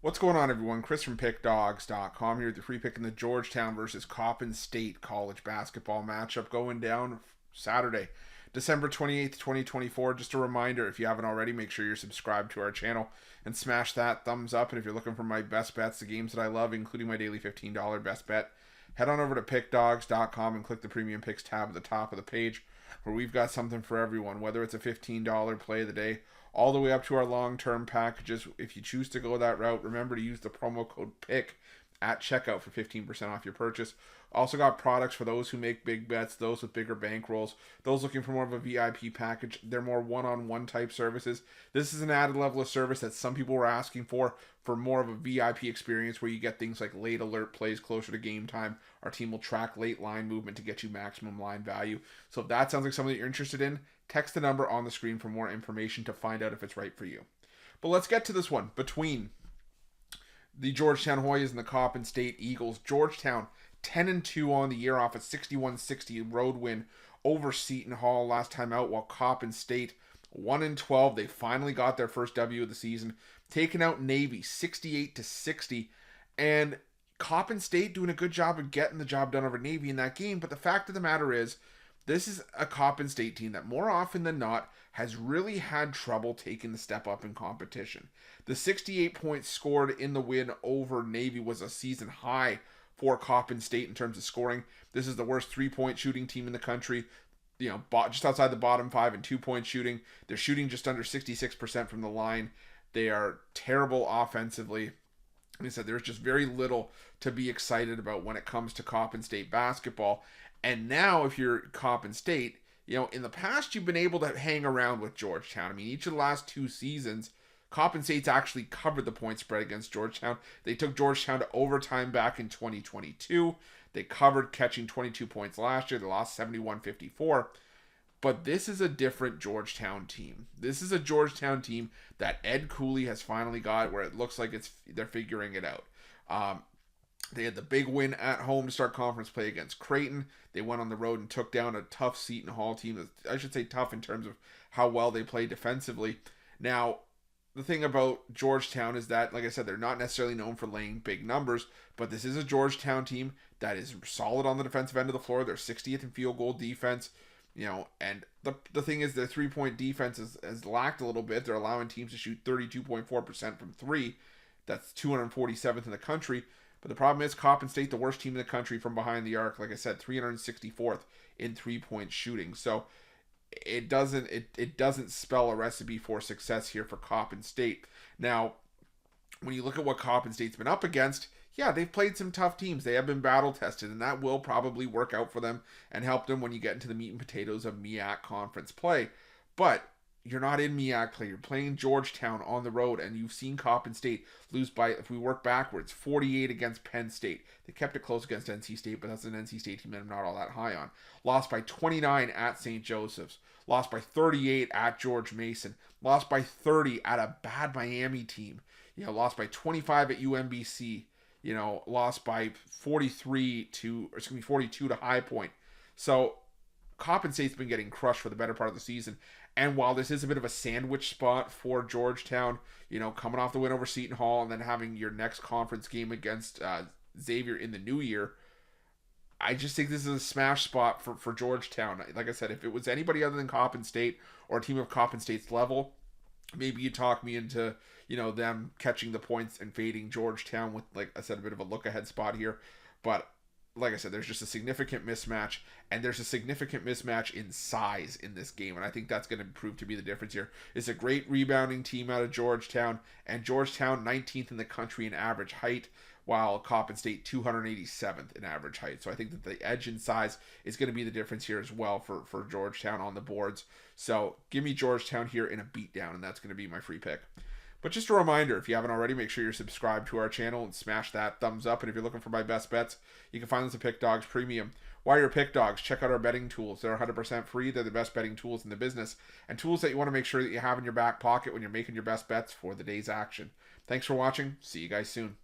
What's going on, everyone? Chris from Pickdawgz.com here with the free pick in the Georgetown versus Coppin State college basketball matchup going down Saturday, December 28th, 2024. Just a reminder, if you haven't already, make sure you're subscribed to our channel and smash that thumbs up. And if you're looking for my best bets, the games that I love, including my daily $15 best bet, head on over to Pickdawgz.com and click the Premium Picks tab at the top of the page, where we've got something for everyone, whether it's a $15 play of the day all the way up to our long-term packages. If you choose to go that route, remember to use the promo code PICK at checkout for 15% off your purchase. Also got products for those who make big bets, those with bigger bankrolls, those looking for more of a VIP package. They're more one-on-one type services. This is an added level of service that some people were asking for more of a VIP experience, where you get things like late alert plays closer to game time. Our team will track late line movement to get you maximum line value. So if that sounds like something that you're interested in, text the number on the screen for more information to find out if it's right for you. But let's get to this one between the Georgetown Hoyas and the Coppin State Eagles. Georgetown 10-2 on the year off a 61-60 road win over Seton Hall last time out, while Coppin State 1-12. They finally got their first W of the season, taking out Navy 68-60, and Coppin State doing a good job of getting the job done over Navy in that game. But the fact of the matter is, this is a Coppin State team that more often than not has really had trouble taking the step up in competition. The 68 points scored in the win over Navy was a season high for Coppin State in terms of scoring. This is the worst three-point shooting team in the country, just outside the bottom five in two-point shooting. They're shooting just under 66% from the line. They are terrible offensively. Like I said, there's just very little to be excited about when it comes to Coppin State basketball. And now, if you're Coppin State, in the past, you've been able to hang around with Georgetown. I mean, each of the last two seasons, Coppin State's actually covered the point spread against Georgetown. They took Georgetown to overtime back in 2022. They covered, catching 22 points last year. They lost 71-54. But this is a different Georgetown team. This is a Georgetown team that Ed Cooley has finally got, where it looks like they're figuring it out. They had the big win at home to start conference play against Creighton. They went on the road and took down a tough Seton Hall team. I should say tough in terms of how well they play defensively. Now, the thing about Georgetown is that, like I said, they're not necessarily known for laying big numbers, but this is a Georgetown team that is solid on the defensive end of the floor. They're 60th in field goal defense, and the thing is, their three-point defense has lacked a little bit. They're allowing teams to shoot 32.4% from three. That's 247th in the country. But the problem is, Coppin State, the worst team in the country from behind the arc, like I said, 364th in three-point shooting. So it doesn't spell a recipe for success here for Coppin State. Now, when you look at what Coppin State's been up against, yeah, they've played some tough teams. They have been battle-tested, and that will probably work out for them and help them when you get into the meat and potatoes of MEAC conference play. But you're not in MEAC play. You're playing Georgetown on the road, and you've seen Coppin State lose by, if we work backwards, 48 against Penn State. They kept it close against NC State, but that's an NC State team that I'm not all that high on. Lost by 29 at St. Joseph's. Lost by 38 at George Mason. Lost by 30 at a bad Miami team. Lost by 25 at UMBC. Lost by 42 to High Point. So Coppin State's been getting crushed for the better part of the season. And while this is a bit of a sandwich spot for Georgetown, coming off the win over Seton Hall and then having your next conference game against Xavier in the new year, I just think this is a smash spot for Georgetown. Like I said, if it was anybody other than Coppin State or a team of Coppin State's level, maybe you talk me into, them catching the points and fading Georgetown with, like I said, a bit of a look-ahead spot here. But like I said, there's just a significant mismatch, and there's a significant mismatch in size in this game, and I think that's going to prove to be the difference here. It's a great rebounding team out of Georgetown, and Georgetown 19th in the country in average height, while Coppin State 287th in average height. So I think that the edge in size is going to be the difference here as well for Georgetown on the boards. So give me Georgetown here in a beatdown, and that's going to be my free pick. But just a reminder, if you haven't already, make sure you're subscribed to our channel and smash that thumbs up. And if you're looking for my best bets, you can find us at Pickdawgz Premium. While you're Pickdawgz, check out our betting tools. They're 100% free. They're the best betting tools in the business, and tools that you want to make sure that you have in your back pocket when you're making your best bets for the day's action. Thanks for watching. See you guys soon.